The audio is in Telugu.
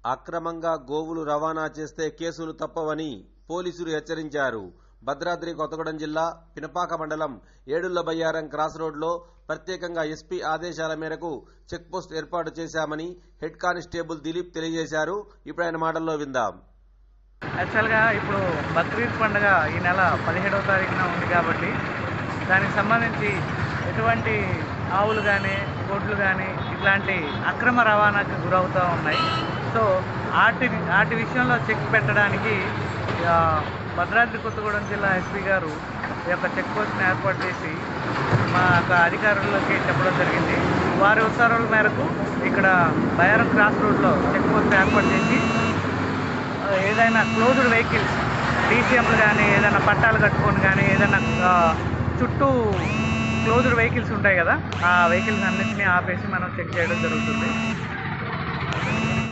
అక్రమంగా గోవులు రవాణా చేస్తే కేసులు తప్పవని పోలీసులు హెచ్చరించారు. భద్రాద్రి కొత్తగూడెం జిల్లా పినపాక మండలం ఏడుళ్ల బయ్యారం క్రాస్ రోడ్లో ప్రత్యేకంగా ఎస్పీ ఆదేశాల మేరకు చెక్పోస్ట్ ఏర్పాటు చేశామని హెడ్ కానిస్టేబుల్ దిలీప్ తెలియజేశారు. ఇప్పుడు ఆయన మాటల్లో విందాం. యాక్చువల్గా ఇప్పుడు బక్రీద్ పండుగ ఈ నెల 17వ తారీఖున ఉంది కాబట్టి దానికి సంబంధించి ఎటువంటి ఆవులు కానీ గొడ్లు కానీ ఇట్లాంటి అక్రమ రవాణాకు గురవుతూ ఉన్నాయి. సో వాటి విషయంలో చెక్ పెట్టడానికి భద్రాద్రి కొత్తగూడెం జిల్లా ఎస్పీ గారు ఈ యొక్క చెక్ పోస్ట్ని ఏర్పాటు చేసి మా యొక్క అధికారులకి చెప్పడం జరిగింది. వారి ఉత్తర్వుల మేరకు ఇక్కడ బయ్యారం క్రాస్ రోడ్లో చెక్ పోస్ట్ ఏర్పాటు చేసి ఏదైనా క్లోజ్డ్ వెహికల్స్ డీసీఎంలు కానీ ఏదైనా పట్టాలు కట్టుకొని కానీ ఏదైనా చుట్టూ క్లోజ్డ్ వెహికల్స్ ఉంటాయి కదా, ఆ వెహికల్స్ అన్నింటినీ ఆపేసి మనం చెక్ చేయడం జరుగుతుంది.